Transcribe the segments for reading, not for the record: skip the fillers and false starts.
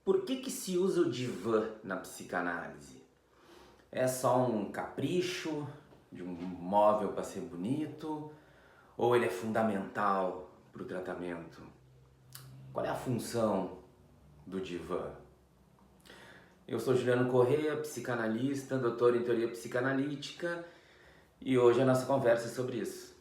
Por que se usa o divã na psicanálise? É só um capricho de um móvel para ser bonito? Ou ele é fundamental para o tratamento? Qual é a função do divã? Eu sou Juliano Corrêa, psicanalista, doutor em teoria psicanalítica, e hoje a nossa conversa é sobre isso.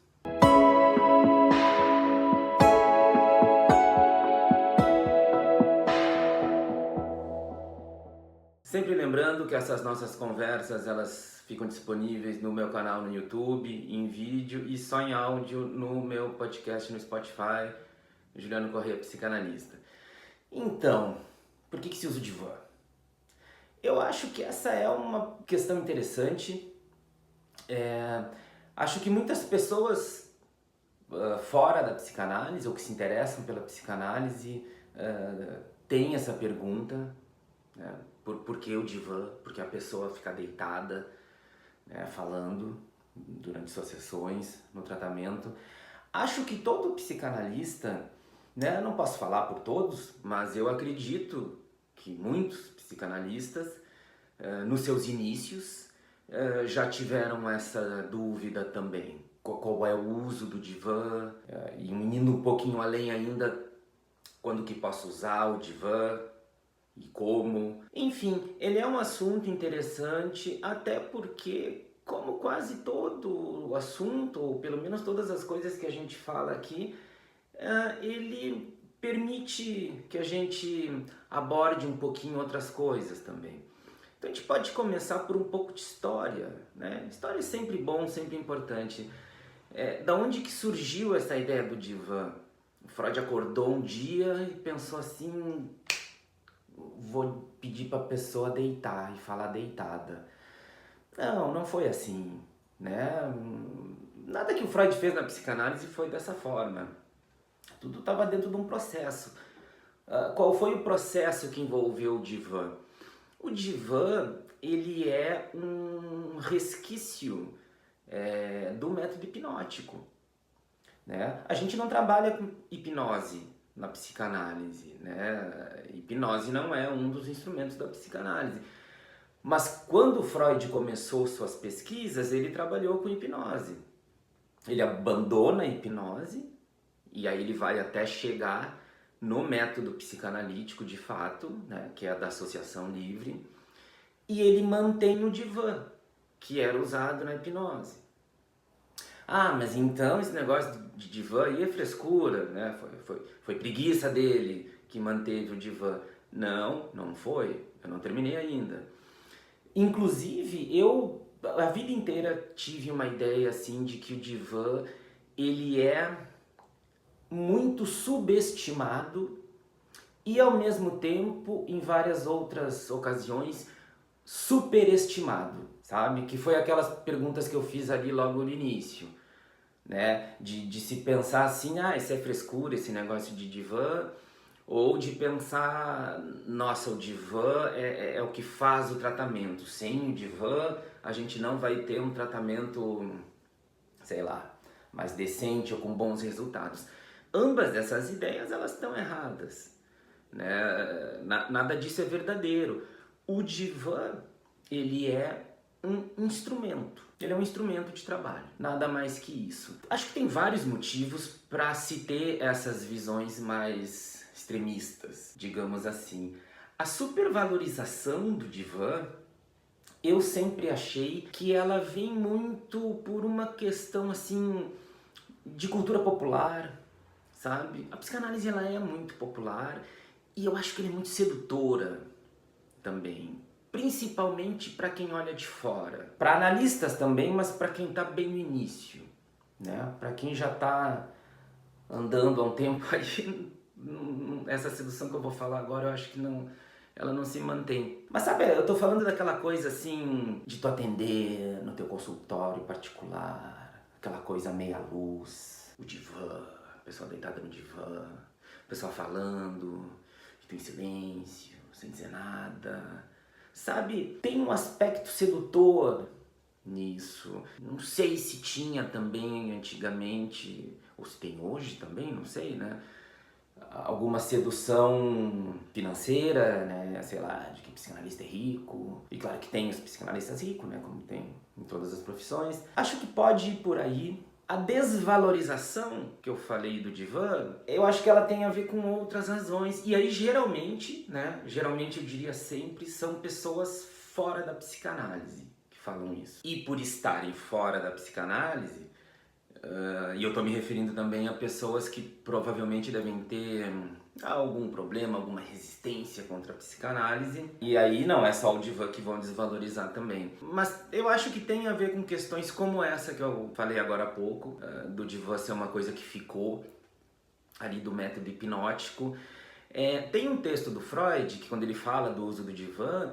Sempre lembrando que essas nossas conversas elas ficam disponíveis no meu canal no YouTube, em vídeo e só em áudio no meu podcast no Spotify, Juliano Corrêa Psicanalista. Então, por que se usa o divã? Eu acho que essa é uma questão interessante. Acho que muitas pessoas fora da psicanálise ou que se interessam pela psicanálise têm essa pergunta, né? Por que o divã? Porque a pessoa fica deitada, né, falando durante suas sessões, no tratamento. Acho que todo psicanalista, né, não posso falar por todos, mas eu acredito que muitos psicanalistas, nos seus inícios, já tiveram essa dúvida também. Qual é o uso do divã? E indo um pouquinho além ainda, quando que posso usar o divã? E como. Enfim, ele é um assunto interessante, até porque, como quase todo o assunto, ou pelo menos todas as coisas que a gente fala aqui, ele permite que a gente aborde um pouquinho outras coisas também. Então a gente pode começar por um pouco de história, né? História é sempre bom, sempre importante. Da onde que surgiu essa ideia do divã? O Freud acordou um dia e pensou assim: vou pedir para a pessoa deitar e falar deitada. Não foi assim, né? Nada que o Freud fez na psicanálise foi dessa forma. Tudo estava dentro de um processo. Qual foi o processo que envolveu o divã? O divã, ele é um resquício do método hipnótico, né? A gente não trabalha com hipnose na psicanálise, né? Hipnose não é um dos instrumentos da psicanálise. Mas quando Freud começou suas pesquisas, ele trabalhou com hipnose. Ele abandona a hipnose e aí ele vai até chegar no método psicanalítico de fato, né, que é a da associação livre, e ele mantém o divã, que era usado na hipnose. Mas então esse negócio de divã aí é frescura, né? Foi preguiça dele que manteve o divã. Não foi. Eu não terminei ainda. Inclusive, eu a vida inteira tive uma ideia assim de que o divã ele é muito subestimado e ao mesmo tempo, em várias outras ocasiões, superestimado, sabe? Que foi aquelas perguntas que eu fiz ali logo no início, né? De se pensar assim, isso é frescura, esse negócio de divã, ou de pensar, nossa, o divã é o que faz o tratamento. Sem o divã, a gente não vai ter um tratamento, sei lá, mais decente ou com bons resultados. Ambas essas ideias, elas estão erradas, né? Nada disso é verdadeiro. O divã, ele é um instrumento. Ele é um instrumento de trabalho, nada mais que isso. Acho que tem vários motivos para se ter essas visões mais extremistas, digamos assim. A supervalorização do divã, eu sempre achei que ela vem muito por uma questão assim de cultura popular, sabe? A psicanálise ela é muito popular e eu acho que ela é muito sedutora também, principalmente para quem olha de fora. Para analistas também, mas para quem está bem no início, né? Para quem já está andando há um tempo aí, essa sedução que eu vou falar agora, eu acho que ela não se mantém. Mas sabe, eu tô falando daquela coisa assim, de tu atender no teu consultório particular, aquela coisa meia luz, o divã, a pessoa deitada no divã, a pessoa falando, tu em silêncio, sem dizer nada. Sabe, tem um aspecto sedutor nisso. Não sei se tinha também antigamente, ou se tem hoje também, não sei, né? alguma sedução financeira, né, sei lá, de que psicanalista é rico. E claro que tem os psicanalistas ricos, né, como tem em todas as profissões. Acho que pode ir por aí. A desvalorização que eu falei do divã, eu acho que ela tem a ver com outras razões. E aí geralmente, né, geralmente eu diria sempre, são pessoas fora da psicanálise que falam isso. E por estarem fora da psicanálise, e eu estou me referindo também a pessoas que provavelmente devem ter algum problema, alguma resistência contra a psicanálise. E aí não é só o divã que vão desvalorizar também. Mas eu acho que tem a ver com questões como essa que eu falei agora há pouco, do divã ser uma coisa que ficou ali do método hipnótico. Tem um texto do Freud que quando ele fala do uso do divã,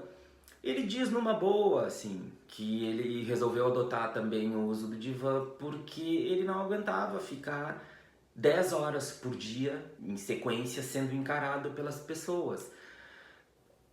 ele diz numa boa, assim, que ele resolveu adotar também o uso do divã porque ele não aguentava ficar 10 horas por dia em sequência sendo encarado pelas pessoas.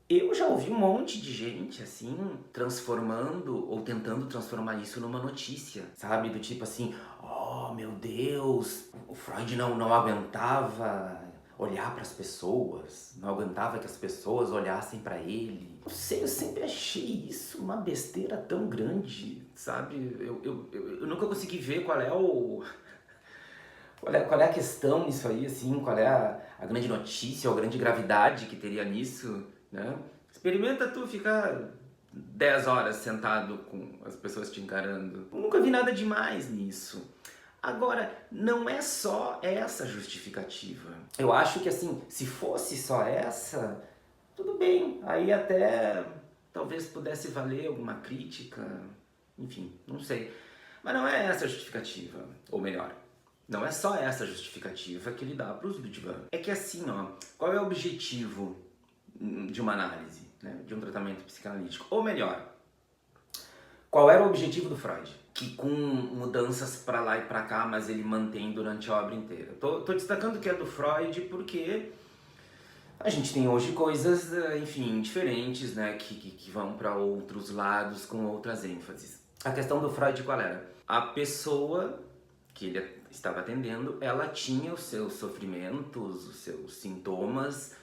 Eu já ouvi um monte de gente, assim, transformando ou tentando transformar isso numa notícia, sabe? Do tipo assim, oh meu Deus, o Freud não aguentava olhar para as pessoas, não aguentava que as pessoas olhassem para ele. Não sei, eu sempre achei isso uma besteira tão grande, sabe? Eu nunca consegui ver qual é o... Qual é a questão nisso aí, assim, qual é a grande notícia ou a grande gravidade que teria nisso, né? Experimenta tu ficar 10 horas sentado com as pessoas te encarando. Eu nunca vi nada demais nisso. Agora, não é só essa justificativa. Eu acho que assim, se fosse só essa, tudo bem. Aí até talvez pudesse valer alguma crítica, enfim, não sei. Mas não é essa a justificativa, ou melhor, não é só essa justificativa que ele dá para o uso do divã. É que assim, ó, qual é o objetivo de uma análise, né, de um tratamento psicanalítico? Ou melhor, qual era o objetivo do Freud? Que com mudanças para lá e para cá, mas ele mantém durante a obra inteira. Tô destacando que é do Freud porque a gente tem hoje coisas, enfim, diferentes, né, que vão para outros lados com outras ênfases. A questão do Freud qual era? A pessoa que ele estava atendendo, ela tinha os seus sofrimentos, os seus sintomas,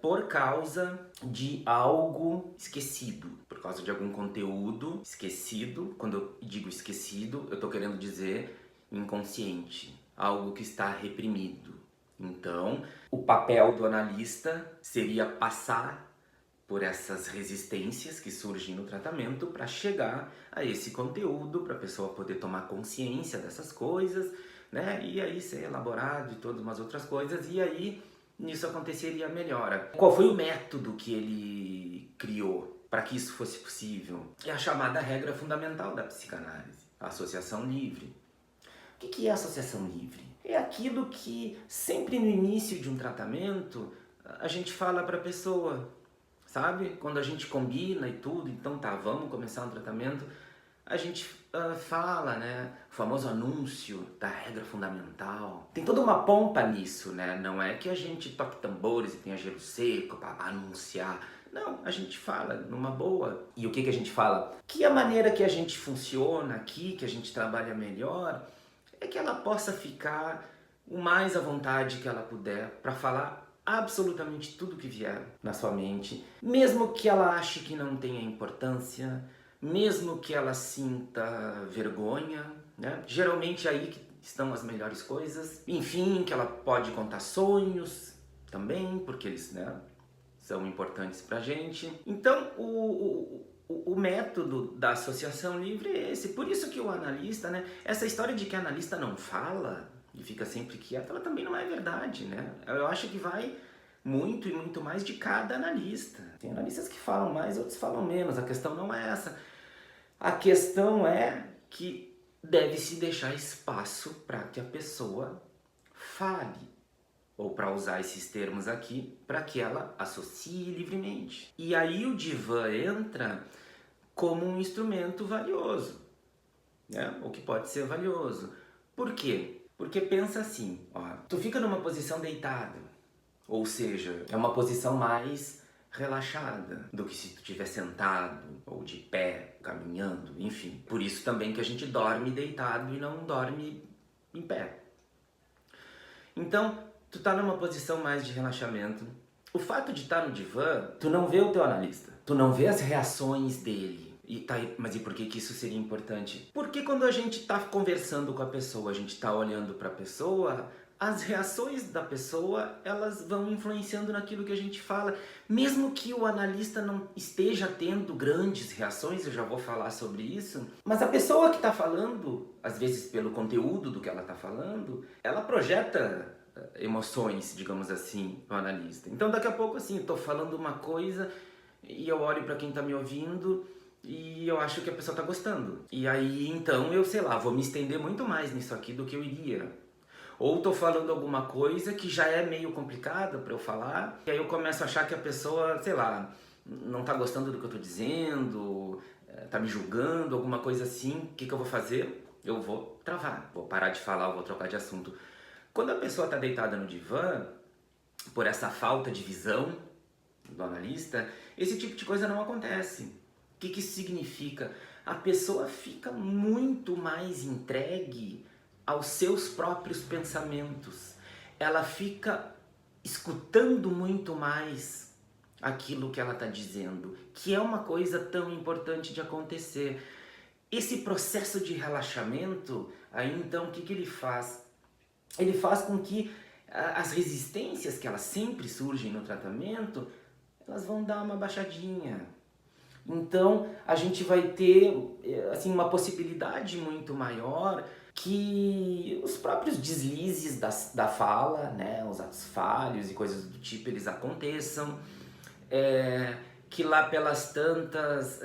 por causa de algo esquecido, por causa de algum conteúdo esquecido. Quando eu digo esquecido, eu estou querendo dizer inconsciente, algo que está reprimido. Então, o papel do analista seria passar por essas resistências que surgem no tratamento para chegar a esse conteúdo, para a pessoa poder tomar consciência dessas coisas, né? E aí ser elaborado e todas umas outras coisas, e aí nisso aconteceria a melhora. Qual foi o método que ele criou para que isso fosse possível? É a chamada regra fundamental da psicanálise, a associação livre. O que é associação livre? É aquilo que sempre no início de um tratamento a gente fala para a pessoa, sabe? Quando a gente combina e tudo, então tá, vamos começar um tratamento, a gente fala, né? O famoso anúncio da regra fundamental. Tem toda uma pompa nisso, né? Não é que a gente toque tambores e tenha gelo seco para anunciar. Não, a gente fala numa boa. E o que a gente fala? Que a maneira que a gente funciona aqui, que a gente trabalha melhor, é que ela possa ficar o mais à vontade que ela puder para falar absolutamente tudo que vier na sua mente, mesmo que ela ache que não tenha importância, mesmo que ela sinta vergonha, né? Geralmente é aí que estão as melhores coisas. Enfim, que ela pode contar sonhos também, porque eles, né, são importantes pra gente. Então, o método da associação livre é esse. Por isso que o analista, né, essa história de que o analista não fala e fica sempre quieto, ela também não é verdade, né? Eu acho que vai muito e muito mais de cada analista. Tem analistas que falam mais, outros falam menos. A questão não é essa. A questão é que deve-se deixar espaço para que a pessoa fale, ou para usar esses termos aqui, para que ela associe livremente. E aí o divã entra como um instrumento valioso, né? O que pode ser valioso. Por quê? Porque pensa assim, ó, tu fica numa posição deitado, ou seja, é uma posição mais relaxada do que se tu estiver sentado ou de pé, caminhando, enfim. Por isso também que a gente dorme deitado e não dorme em pé. Então, tu tá numa posição mais de relaxamento. O fato de estar no divã, tu não vê o teu analista, tu não vê as reações dele. E tá, mas e por que que isso seria importante? Porque quando a gente tá conversando com a pessoa, a gente tá olhando para a pessoa, as reações da pessoa, elas vão influenciando naquilo que a gente fala. Mesmo que o analista não esteja tendo grandes reações, eu já vou falar sobre isso, mas a pessoa que está falando, às vezes pelo conteúdo do que ela está falando, ela projeta emoções, digamos assim, no analista. Então daqui a pouco assim, eu tô falando uma coisa e eu olho para quem está me ouvindo e eu acho que a pessoa tá gostando. E aí então eu, sei lá, vou me estender muito mais nisso aqui do que eu iria. Ou tô falando alguma coisa que já é meio complicada para eu falar, e aí eu começo a achar que a pessoa, sei lá, não tá gostando do que eu tô dizendo, tá me julgando, alguma coisa assim. O que que eu vou fazer? Eu vou travar, vou parar de falar, eu vou trocar de assunto. Quando a pessoa tá deitada no divã, por essa falta de visão do analista, esse tipo de coisa não acontece. O que que isso significa? A pessoa fica muito mais entregue aos seus próprios pensamentos. Ela fica escutando muito mais aquilo que ela está dizendo, que é uma coisa tão importante de acontecer. Esse processo de relaxamento, aí então o que que ele faz? Ele faz com que as resistências que elas sempre surgem no tratamento, elas vão dar uma baixadinha. Então a gente vai ter assim, uma possibilidade muito maior que os próprios deslizes da fala, né, os atos falhos e coisas do tipo, eles aconteçam, que lá pelas tantas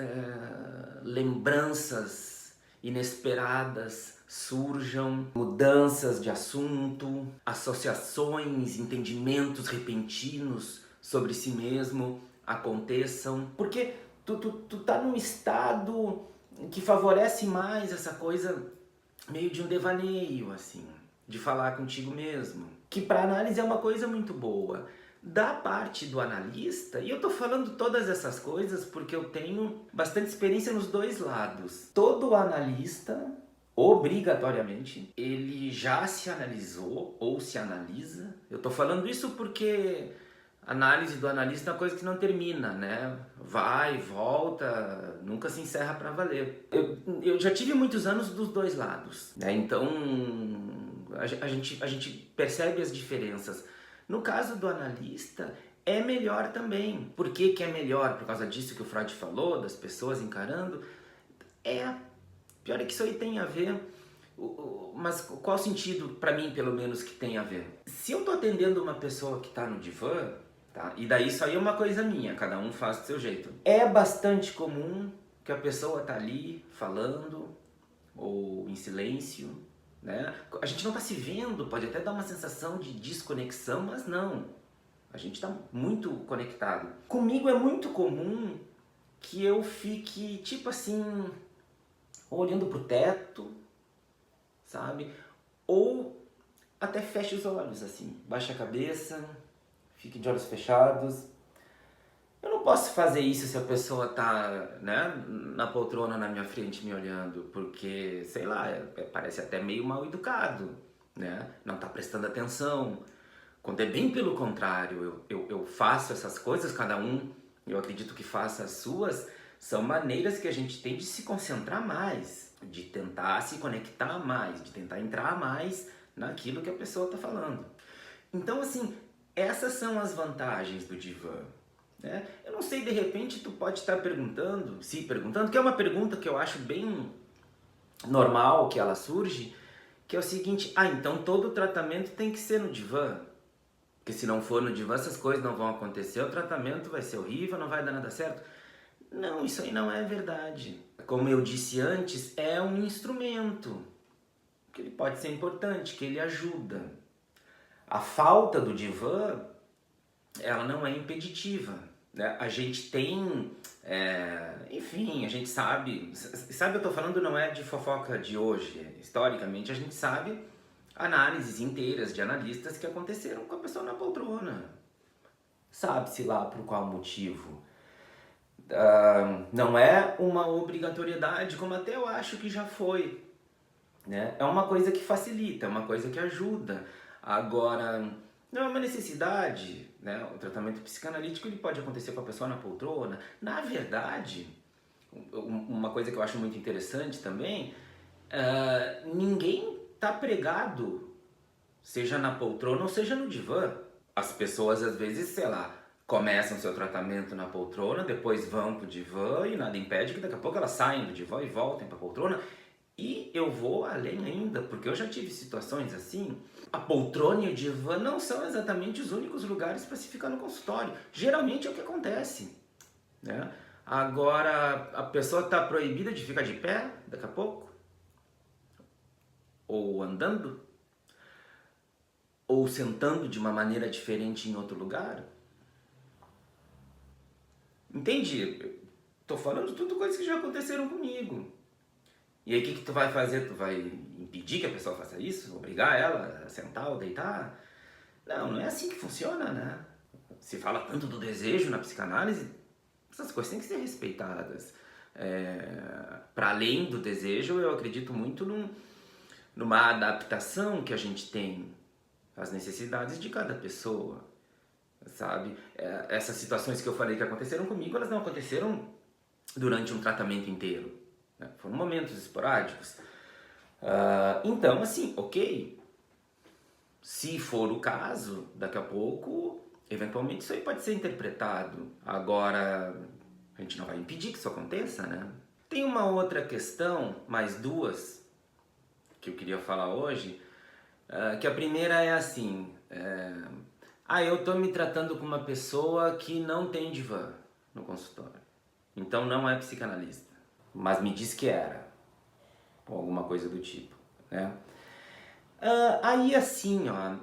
lembranças inesperadas surjam, mudanças de assunto, associações, entendimentos repentinos sobre si mesmo aconteçam, porque tu tá num estado que favorece mais essa coisa meio de um devaneio, assim, de falar contigo mesmo, que para análise é uma coisa muito boa. Da parte do analista, e eu tô falando todas essas coisas porque eu tenho bastante experiência nos dois lados. Todo analista, obrigatoriamente, ele já se analisou ou se analisa. Eu tô falando isso porque a análise do analista é uma coisa que não termina, né? Vai, volta, nunca se encerra para valer. Eu já tive muitos anos dos dois lados, né? Então a gente percebe as diferenças. No caso do analista, é melhor também. Por que que é melhor? Por causa disso que o Freud falou, das pessoas encarando. Pior é que isso aí tem a ver, mas qual sentido, para mim pelo menos, que tem a ver? Se eu tô atendendo uma pessoa que tá no divã, tá? E daí isso aí é uma coisa minha, cada um faz do seu jeito. É bastante comum que a pessoa tá ali falando, ou em silêncio, né? A gente não tá se vendo, pode até dar uma sensação de desconexão, mas não. A gente tá muito conectado. Comigo é muito comum que eu fique, tipo assim, olhando pro teto, sabe? Ou até feche os olhos, assim, baixa a cabeça, fique de olhos fechados. Eu não posso fazer isso se a pessoa tá, né, na poltrona na minha frente me olhando, porque, sei lá, parece até meio mal educado, né? Não tá prestando atenção. Quando é bem pelo contrário, eu faço essas coisas, cada um, eu acredito que faça as suas, são maneiras que a gente tem de se concentrar mais, de tentar se conectar mais, de tentar entrar mais naquilo que a pessoa está falando. Então, assim, essas são as vantagens do divã, né? Eu não sei, de repente tu pode estar se perguntando, que é uma pergunta que eu acho bem normal que ela surge, que é o seguinte: então todo tratamento tem que ser no divã? Porque se não for no divã, essas coisas não vão acontecer, o tratamento vai ser horrível, não vai dar nada certo. Não, isso aí não é verdade. Como eu disse antes, é um instrumento, que ele pode ser importante, que ele ajuda. A falta do divã, ela não é impeditiva, né? A gente tem, enfim, a gente sabe eu tô falando não é de fofoca de hoje, historicamente a gente sabe análises inteiras de analistas que aconteceram com a pessoa na poltrona. Sabe-se lá por qual motivo. Não é uma obrigatoriedade, como até eu acho que já foi, né? É uma coisa que facilita, é uma coisa que ajuda. Agora, Não é uma necessidade, né? O tratamento psicanalítico ele pode acontecer com a pessoa na poltrona. Na verdade, uma coisa que eu acho muito interessante também, ninguém está pregado, seja na poltrona ou seja no divã. As pessoas às vezes, sei lá, começam seu tratamento na poltrona, depois vão pro divã e nada impede que daqui a pouco elas saem do divã e voltem para a poltrona. E eu vou além ainda, porque eu já tive situações assim. A poltrona e o divã não são exatamente os únicos lugares para se ficar no consultório. Geralmente é o que acontece, né? Agora, a pessoa está proibida de ficar de pé daqui a pouco? Ou andando? Ou sentando de uma maneira diferente em outro lugar? Entende? Tô falando tudo coisas que já aconteceram comigo. E aí o que tu vai fazer? Tu vai impedir que a pessoa faça isso? Obrigar ela a sentar ou deitar? Não, não é assim que funciona, né? Se fala tanto do desejo na psicanálise, essas coisas têm que ser respeitadas. Para além do desejo, eu acredito muito numa adaptação que a gente tem às necessidades de cada pessoa, sabe? Essas situações que eu falei que aconteceram comigo, elas não aconteceram durante um tratamento inteiro, né? Foram momentos esporádicos. Então, assim, ok. Se for o caso, daqui a pouco, eventualmente isso aí pode ser interpretado. Agora, a gente não vai impedir que isso aconteça, né? Tem uma outra questão, mais duas, que eu queria falar hoje, que a primeira é assim, eu tô me tratando com uma pessoa que não tem divã no consultório, então não é psicanalista, mas me diz que era, ou alguma coisa do tipo, né? Aí assim, ó,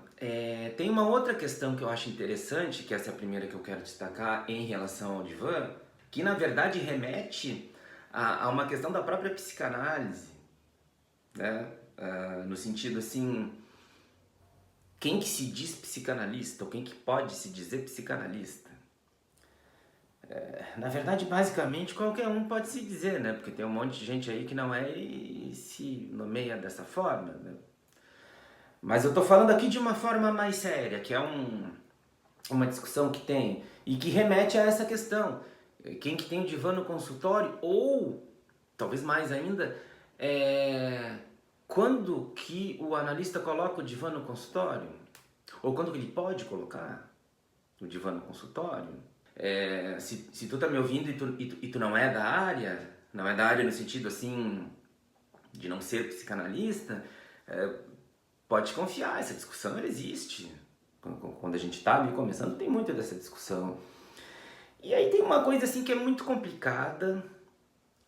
tem uma outra questão que eu acho interessante, que essa é a primeira que eu quero destacar em relação ao divã, que na verdade remete a uma questão da própria psicanálise, né? No sentido assim, quem que se diz psicanalista, ou quem que pode se dizer psicanalista? Na verdade, basicamente, qualquer um pode se dizer, né? Porque tem um monte de gente aí que não é e se nomeia dessa forma, né? Mas eu tô falando aqui de uma forma mais séria, que é uma discussão que tem e que remete a essa questão. Quem que tem divã no consultório, ou, talvez mais ainda, quando que o analista coloca o divã no consultório? Ou quando que ele pode colocar o divã no consultório? Se tu tá me ouvindo e tu não é da área, não é da área no sentido assim de não ser psicanalista, pode confiar, essa discussão ela existe. Quando a gente está ali começando, tem muito dessa discussão. E aí tem uma coisa assim que é muito complicada,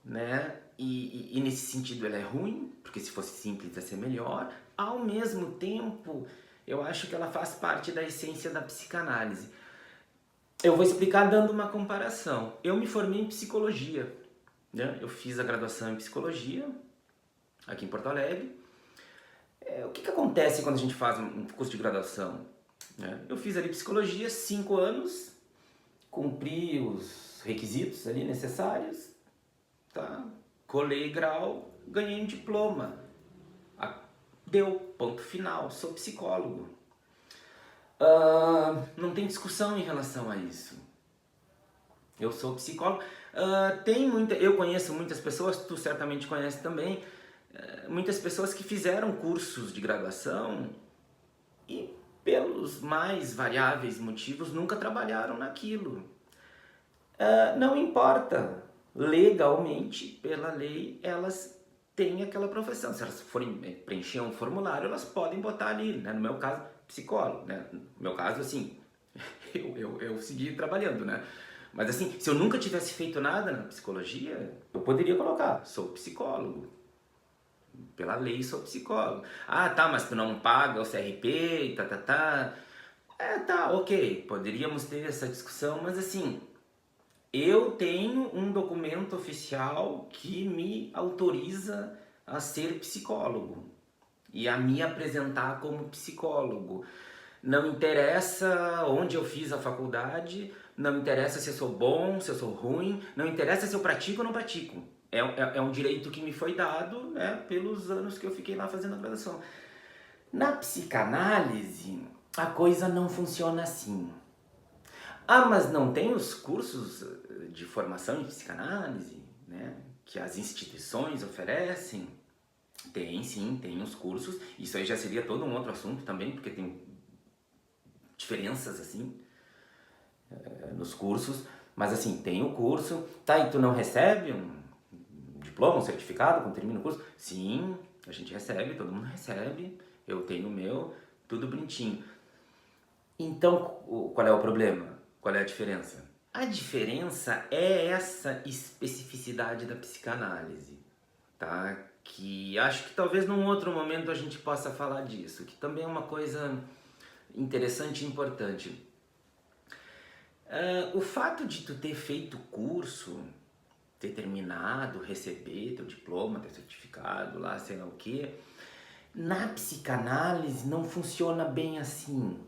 né? E nesse sentido ela é ruim, porque se fosse simples ia ser melhor. Ao mesmo tempo, eu acho que ela faz parte da essência da psicanálise. Eu vou explicar dando uma comparação. Eu me formei em psicologia, né? Eu fiz a graduação em psicologia aqui em Porto Alegre. O que acontece quando a gente faz um curso de graduação? Eu fiz ali psicologia, 5 anos, cumpri os requisitos ali necessários, tá? Colei grau, ganhei um diploma. Deu, ponto final, sou psicólogo. Não tem discussão em relação a isso. Eu sou psicólogo. Eu conheço muitas pessoas, tu certamente conhece também, muitas pessoas que fizeram cursos de graduação e pelos mais variáveis motivos nunca trabalharam naquilo. Não importa, legalmente, pela lei, elas têm aquela profissão. Se elas forem preencher um formulário, elas podem botar ali, né? No meu caso, psicólogo, né? No meu caso, assim, eu segui trabalhando, né? Mas assim, se eu nunca tivesse feito nada na psicologia, eu poderia colocar, sou psicólogo. Pela lei sou psicólogo. Tá, mas tu não paga o CRP e tá. Tá, ok, poderíamos ter essa discussão, mas assim, eu tenho um documento oficial que me autoriza a ser psicólogo e a me apresentar como psicólogo. Não interessa onde eu fiz a faculdade, não interessa se eu sou bom, se eu sou ruim, não interessa se eu pratico ou não pratico. É um direito que me foi dado, né, pelos anos que eu fiquei lá fazendo a graduação. Na psicanálise, a coisa não funciona assim. Ah, mas não tem os cursos de formação em psicanálise, né, que as instituições oferecem? Tem sim, tem os cursos. Isso aí já seria todo um outro assunto também, porque tem diferenças assim nos cursos. Mas assim, tem o curso, tá, e tu não recebe um diploma, um certificado quando termina o curso? Sim, a gente recebe, todo mundo recebe, eu tenho o meu, tudo bonitinho. Então, qual é o problema? Qual é a diferença? A diferença é essa especificidade da psicanálise, tá? Que acho que talvez num outro momento a gente possa falar disso, que também é uma coisa interessante e importante. O fato de tu ter feito curso, ter terminado, receber teu diploma, teu certificado lá, sei lá o quê, na psicanálise não funciona bem assim.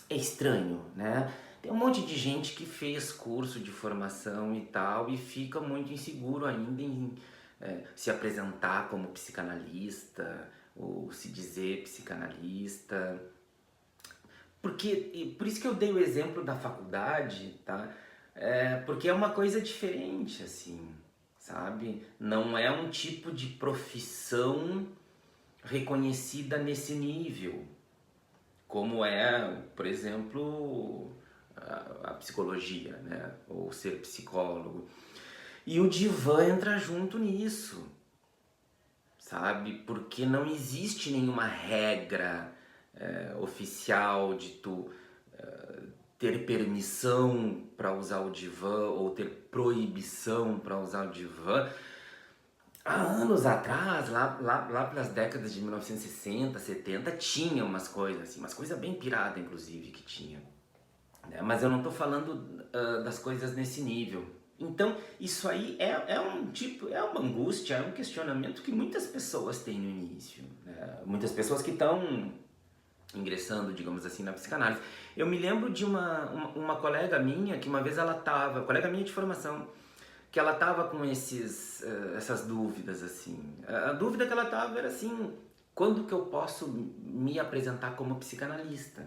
É estranho, né? Tem um monte de gente que fez curso de formação e tal e fica muito inseguro ainda em se apresentar como psicanalista ou se dizer psicanalista. Por isso que eu dei o exemplo da faculdade, tá? Porque é uma coisa diferente, assim, sabe? Não é um tipo de profissão reconhecida nesse nível, como é, por exemplo, a psicologia, né? Ou ser psicólogo. E o divã entra junto nisso, sabe? Porque não existe nenhuma regra oficial de tu ter permissão para usar o divã ou ter proibição para usar o divã. Há anos atrás, lá pelas décadas de 1960, 70, tinha umas coisas assim, umas coisas bem pirada inclusive que tinha, né? Mas eu não estou falando das coisas nesse nível. Então, isso aí é um tipo, é uma angústia, é um questionamento que muitas pessoas têm no início, né? Muitas pessoas que estão ingressando, digamos assim, na psicanálise. Eu me lembro de uma colega minha, que uma vez ela estava, colega minha de formação, que ela estava com essas dúvidas, assim. A dúvida que ela estava era assim, quando que eu posso me apresentar como psicanalista?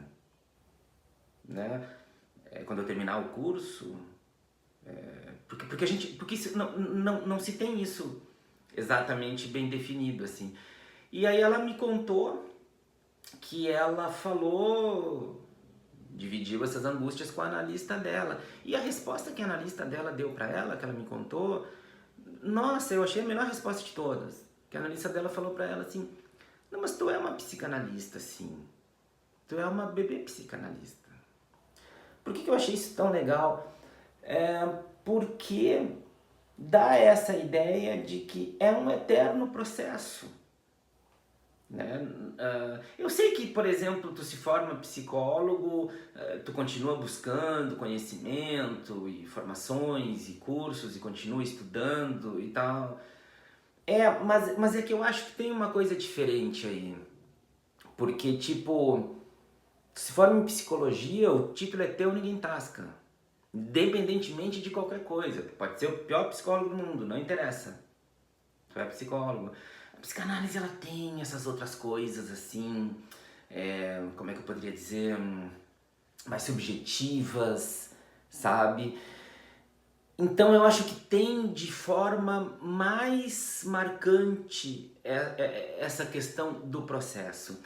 Né? Quando eu terminar o curso? Porque isso, não se tem isso exatamente bem definido, assim. E aí ela me contou que ela falou, dividiu essas angústias com a analista dela. E a resposta que a analista dela deu para ela, que ela me contou, nossa, eu achei a melhor resposta de todas. Que a analista dela falou para ela assim, não, mas tu é uma psicanalista, sim. Tu é uma bebê psicanalista. Por que eu achei isso tão legal? Porque dá essa ideia de que é um eterno processo. Né? Eu sei que, por exemplo, tu se forma psicólogo, tu continua buscando conhecimento e formações e cursos e continua estudando e tal. Mas é que eu acho que tem uma coisa diferente aí. Porque, tipo, tu se forma em psicologia, o título é teu, ninguém tasca. Independentemente de qualquer coisa. Tu pode ser o pior psicólogo do mundo, não interessa. Tu é psicólogo. A psicanálise, ela tem essas outras coisas, assim, como é que eu poderia dizer, mais subjetivas, sabe? Então eu acho que tem de forma mais marcante essa questão do processo.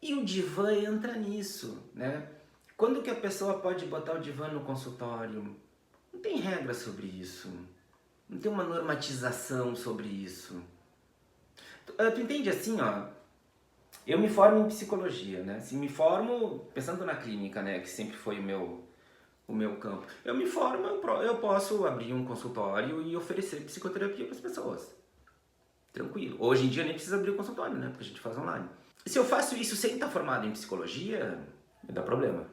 E o divã entra nisso, né? Quando que a pessoa pode botar o divã no consultório? Não tem regra sobre isso. Não tem uma normatização sobre isso. Tu entende assim, ó? Eu me formo em psicologia, né? Se me formo, pensando na clínica, né? Que sempre foi o meu campo. Eu me formo, eu posso abrir um consultório e oferecer psicoterapia para as pessoas. Tranquilo. Hoje em dia nem precisa abrir o consultório, né? Porque a gente faz online. Se eu faço isso sem estar formado em psicologia, me dá problema.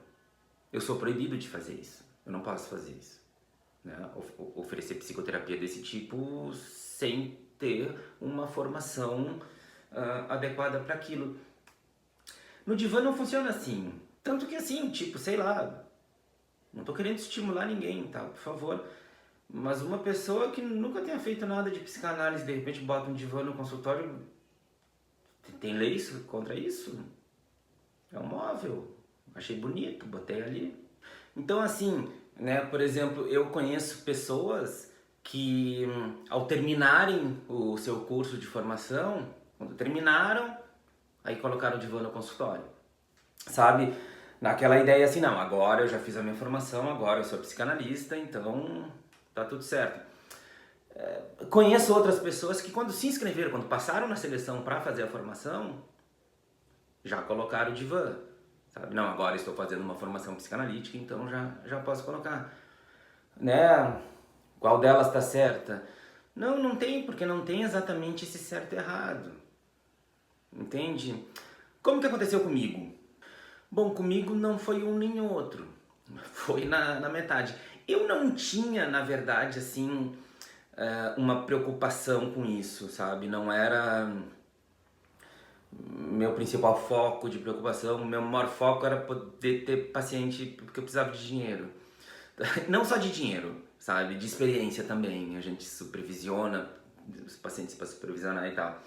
Eu sou proibido de fazer isso. Eu não posso fazer isso. Né? Oferecer psicoterapia desse tipo sem ter uma formação adequada para aquilo. No divã não funciona assim. Tanto que assim, tipo, sei lá, não tô querendo estimular ninguém, tá? Por favor. Mas uma pessoa que nunca tenha feito nada de psicanálise, de repente bota um divã no consultório, tem lei contra isso? É um móvel. achei bonito, botei ali. Então assim, né, por exemplo, eu conheço pessoas que ao terminarem o seu curso de formação, quando terminaram, aí colocaram o divã no consultório, sabe? Naquela ideia assim, não, agora eu já fiz a minha formação, agora eu sou psicanalista, então tá tudo certo. Conheço outras pessoas que quando se inscreveram, quando passaram na seleção para fazer a formação, já colocaram o divã, sabe? Não, agora estou fazendo uma formação psicanalítica, então já posso colocar, né? Qual delas está certa? Não, não tem, porque não tem exatamente esse certo e errado, entende? Como que aconteceu comigo? Bom, comigo não foi um nem outro, foi na metade. Eu não tinha, na verdade, assim, uma preocupação com isso, sabe? Não era meu principal foco de preocupação, meu maior foco era poder ter paciente porque eu precisava de dinheiro. Não só de dinheiro, sabe? De experiência também. A gente supervisiona os pacientes para supervisionar e tal.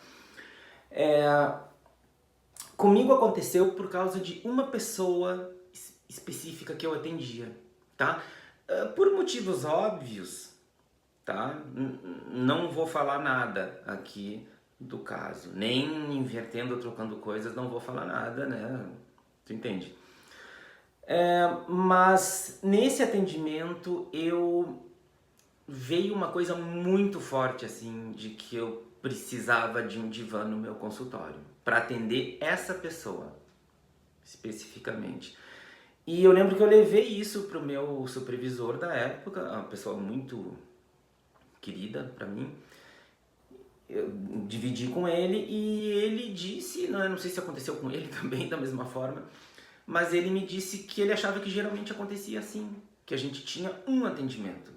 Comigo aconteceu por causa de uma pessoa específica que eu atendia, tá? Por motivos óbvios, tá? Não vou falar nada aqui do caso, nem invertendo ou trocando coisas, não vou falar nada, né? Tu entende? Mas nesse atendimento veio uma coisa muito forte assim de que eu precisava de um divã no meu consultório para atender essa pessoa especificamente. E eu lembro que eu levei isso pro meu supervisor da época, uma pessoa muito querida para mim. Eu dividi com ele e ele disse, não sei se aconteceu com ele também da mesma forma, mas ele me disse que ele achava que geralmente acontecia assim, que a gente tinha um atendimento,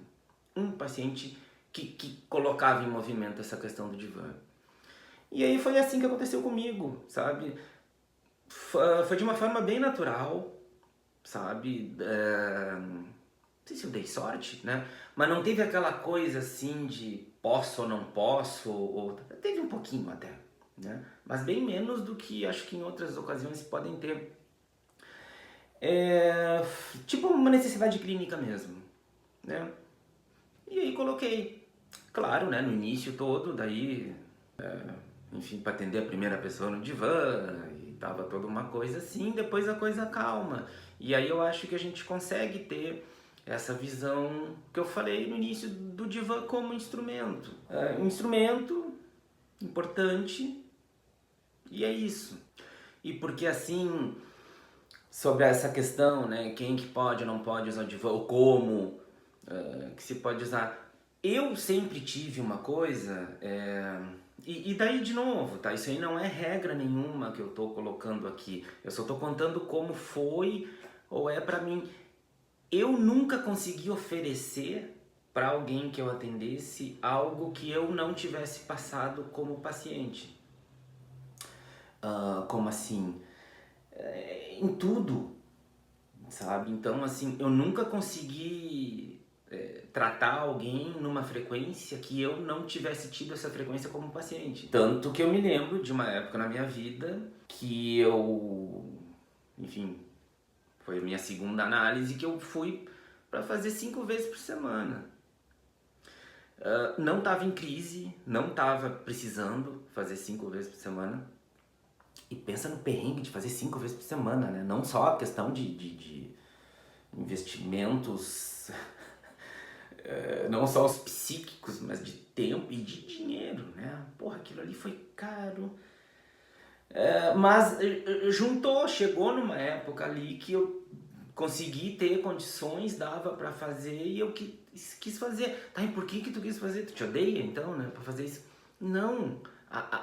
um paciente que colocava em movimento essa questão do divã. E aí foi assim que aconteceu comigo, sabe? Foi de uma forma bem natural, sabe? Não sei se eu dei sorte, né? Mas não teve aquela coisa assim de posso ou não posso, ou teve um pouquinho até, né? Mas bem menos do que acho que em outras ocasiões podem ter. Tipo uma necessidade clínica mesmo, né? E aí coloquei, claro, né? No início todo, daí, enfim, para atender a primeira pessoa no divã, e tava toda uma coisa assim, depois a coisa calma. E aí eu acho que a gente consegue ter essa visão que eu falei no início do divã como instrumento. Um instrumento importante e é isso. E porque assim, sobre essa questão, né, quem que pode ou não pode usar o divã, ou como que se pode usar. Eu sempre tive uma coisa, e daí de novo, tá? Isso aí não é regra nenhuma que eu tô colocando aqui. Eu só tô contando como foi ou é pra mim. Eu nunca consegui oferecer para alguém que eu atendesse algo que eu não tivesse passado como paciente. Como assim? Em tudo, sabe? Então, assim, eu nunca consegui tratar alguém numa frequência que eu não tivesse tido essa frequência como paciente. Tanto que eu me lembro de uma época na minha vida que enfim, foi a minha segunda análise que eu fui para fazer 5 vezes por semana. Não estava em crise, não estava precisando fazer 5 vezes por semana. E pensa no perrengue de fazer 5 vezes por semana, né? Não só a questão de investimentos, não só os psíquicos, mas de tempo e de dinheiro, né? Porra, aquilo ali foi caro. Mas chegou numa época ali que eu consegui ter condições, dava pra fazer e eu quis fazer. Tá, e por que tu quis fazer? Tu te odeia então, né, pra fazer isso? Não,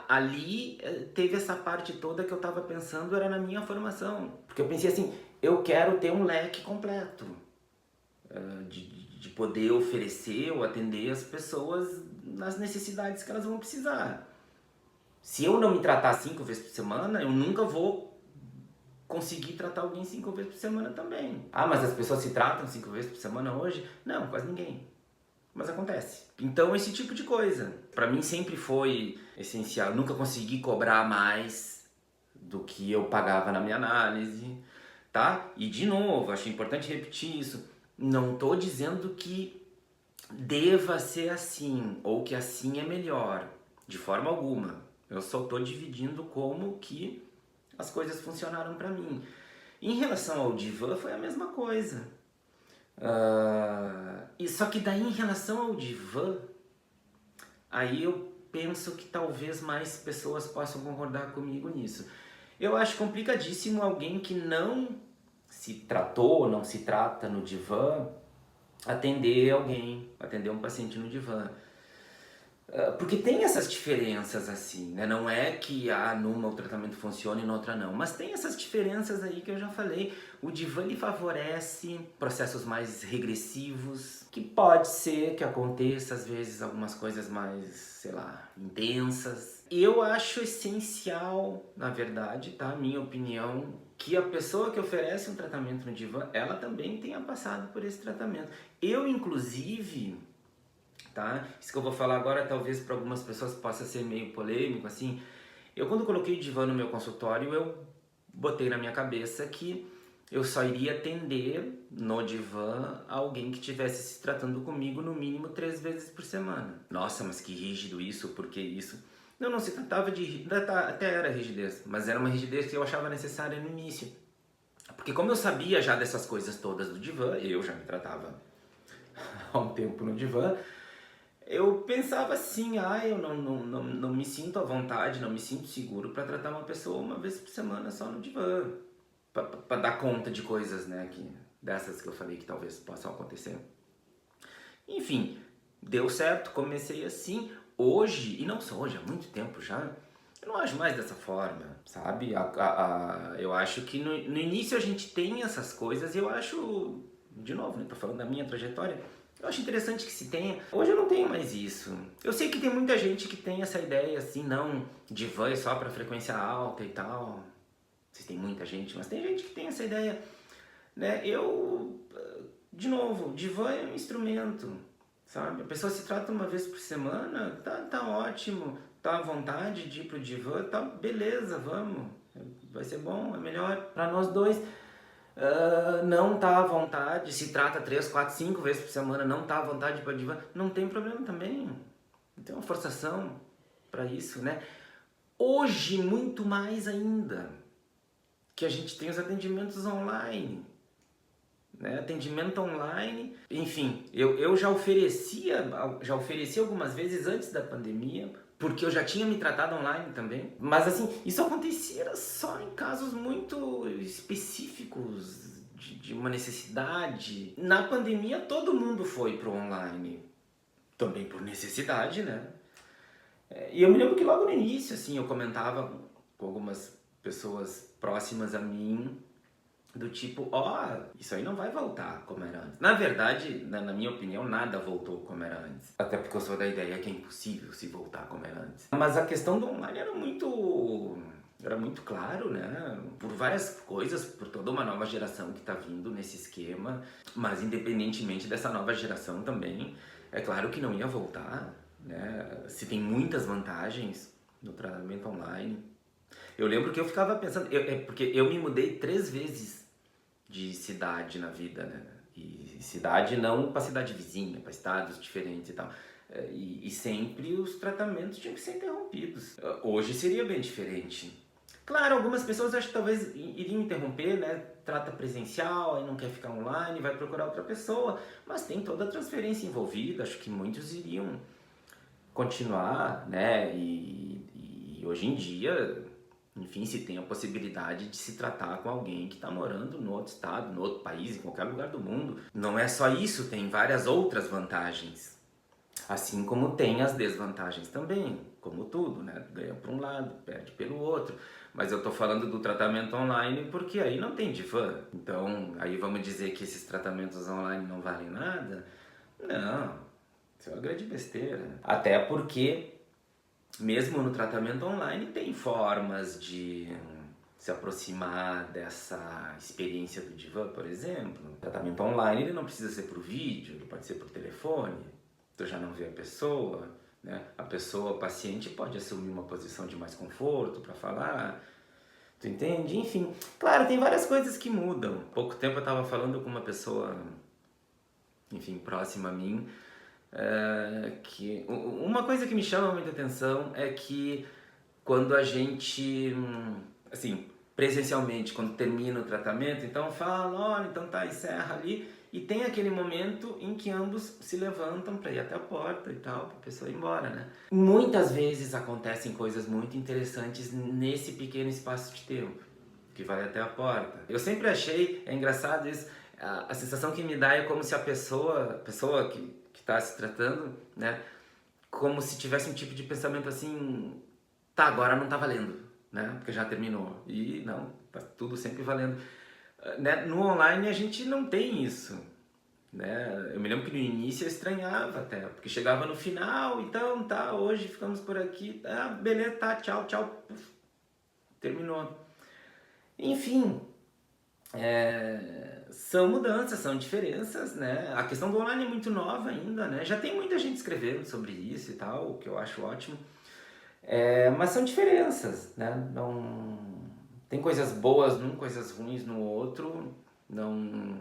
ali teve essa parte toda que eu tava pensando, era na minha formação. Porque eu pensei assim, eu quero ter um leque completo de poder oferecer ou atender as pessoas nas necessidades que elas vão precisar. Se eu não me tratar 5 vezes por semana, eu nunca vou conseguir tratar alguém 5 vezes por semana também. Ah, mas as pessoas se tratam 5 vezes por semana hoje? Não, quase ninguém. Mas acontece. Então esse tipo de coisa, pra mim sempre foi essencial. Eu nunca consegui cobrar mais do que eu pagava na minha análise. tá? E de novo, acho importante repetir isso, não tô dizendo que deva ser assim, ou que assim é melhor, de forma alguma. Eu só tô dividindo como que as coisas funcionaram para mim. Em relação ao divã foi a mesma coisa. E só que daí em relação ao divã, aí eu penso que talvez mais pessoas possam concordar comigo nisso. Eu acho complicadíssimo alguém que não se tratou, não se trata no divã, atender um paciente no divã. Porque tem essas diferenças assim, né? Não é que numa o tratamento funciona e na outra não, mas tem essas diferenças aí que eu já falei. O divã ele favorece processos mais regressivos, que pode ser que aconteça às vezes algumas coisas mais, sei lá, intensas. Eu acho essencial, na verdade, tá? Minha opinião, que a pessoa que oferece um tratamento no divã, ela também tenha passado por esse tratamento. Eu, inclusive, tá? Isso que eu vou falar agora talvez para algumas pessoas possa ser meio polêmico, assim. Eu quando coloquei o divã no meu consultório, eu botei na minha cabeça que eu só iria atender no divã alguém que estivesse se tratando comigo no mínimo 3 vezes por semana. Nossa, mas que rígido isso, por que isso? Não se tratava de... até era rigidez, mas era uma rigidez que eu achava necessária no início. Porque como eu sabia já dessas coisas todas do divã, eu já me tratava há um tempo no divã, eu pensava assim, eu não me sinto à vontade, não me sinto seguro para tratar uma pessoa uma vez por semana só no divã. Para dar conta de coisas, né, dessas que eu falei que talvez possam acontecer. Enfim, deu certo, comecei assim. Hoje, e não só hoje, há muito tempo já, eu não acho mais dessa forma, sabe? Eu acho que no início a gente tem essas coisas e eu acho, de novo, né, tô falando da minha trajetória, eu acho interessante que se tenha. Hoje eu não tenho mais isso. Eu sei que tem muita gente que tem essa ideia assim, não, divã é só para frequência alta e tal. Se tem muita gente, mas tem gente que tem essa ideia, né? De novo, divã é um instrumento, sabe? A pessoa se trata uma vez por semana, tá ótimo, tá à vontade de ir pro divã, tá beleza, vamos, vai ser bom, é melhor para nós dois. Não tá à vontade, se trata 3, 4, 5 vezes por semana, não tá à vontade para divã, não tem problema também, não tem uma forçação para isso, né? Hoje, muito mais ainda, que a gente tem os atendimentos online, né? Atendimento online, enfim, eu já oferecia algumas vezes antes da pandemia, porque eu já tinha me tratado online também, mas assim, isso acontecia só em casos muito específicos de uma necessidade. Na pandemia todo mundo foi pro online, também por necessidade, né? E eu me lembro que logo no início, assim, eu comentava com algumas pessoas próximas a mim, do tipo, isso aí não vai voltar como era antes. Na verdade, na minha opinião, nada voltou como era antes. Até porque eu sou da ideia que é impossível se voltar como era antes. Mas a questão do online era muito claro, né? Por várias coisas, por toda uma nova geração que tá vindo nesse esquema. Mas independentemente dessa nova geração também, é claro que não ia voltar, né? Se tem muitas vantagens no tratamento online. Eu lembro que eu ficava pensando, porque eu me mudei 3 vezes de cidade na vida, né? E cidade não para cidade vizinha, para estados diferentes e tal. E sempre os tratamentos tinham que ser interrompidos. Hoje seria bem diferente. Claro, algumas pessoas acho que talvez iriam interromper, né? Trata presencial, aí não quer ficar online, vai procurar outra pessoa. Mas tem toda a transferência envolvida, acho que muitos iriam continuar, né? E hoje em dia, enfim, se tem a possibilidade de se tratar com alguém que está morando no outro estado, no outro país, em qualquer lugar do mundo. Não é só isso, tem várias outras vantagens. Assim como tem as desvantagens também, como tudo, né? Ganha por um lado, perde pelo outro. Mas eu tô falando do tratamento online porque aí não tem divã. Então, aí vamos dizer que esses tratamentos online não valem nada? Não, isso é uma grande besteira. Até porque mesmo no tratamento online tem formas de se aproximar dessa experiência do divã, por exemplo. O tratamento online ele não precisa ser por vídeo, ele pode ser por telefone. Tu já não vê a pessoa, né? A pessoa, o paciente pode assumir uma posição de mais conforto para falar. Tu entende? Enfim, claro, tem várias coisas que mudam. Pouco tempo eu estava falando com uma pessoa, enfim, próxima a mim, que uma coisa que me chama muita atenção é que quando a gente, assim, presencialmente, quando termina o tratamento, então fala, olha, então tá, encerra ali, e tem aquele momento em que ambos se levantam para ir até a porta e tal, para a pessoa ir embora, né? Muitas vezes acontecem coisas muito interessantes nesse pequeno espaço de tempo, que vai até a porta. Eu sempre achei, é engraçado isso, a sensação que me dá é como se a pessoa que está se tratando, né, como se tivesse um tipo de pensamento assim, tá, agora não tá valendo, né? Porque já terminou. E não, tá tudo sempre valendo. Né? No online a gente não tem isso, né? Eu me lembro que no início eu estranhava até, porque chegava no final, então tá, hoje ficamos por aqui, ah, beleza, tá, tchau, tchau, puf, terminou. Enfim, são mudanças, são diferenças, né? A questão do online é muito nova ainda, né? Já tem muita gente escrevendo sobre isso e tal, o que eu acho ótimo. Mas são diferenças, né? Não tem coisas boas num, coisas ruins no outro. Não,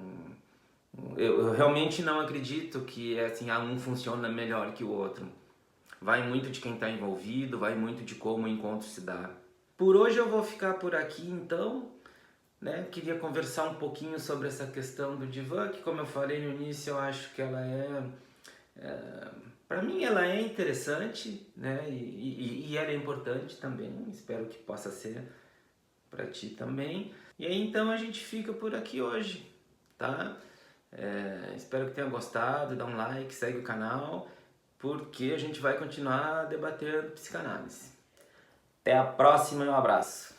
eu realmente não acredito que assim, um funciona melhor que o outro. Vai muito de quem está envolvido, vai muito de como o encontro se dá. Por hoje eu vou ficar por aqui então, né? Queria conversar um pouquinho sobre essa questão do divã, que como eu falei no início, eu acho que ela para mim ela é interessante, né? E ela é importante também, espero que possa ser para ti também. E aí então a gente fica por aqui hoje, tá? Espero que tenha gostado, dá um like, segue o canal, porque a gente vai continuar debatendo psicanálise. Até a próxima e um abraço.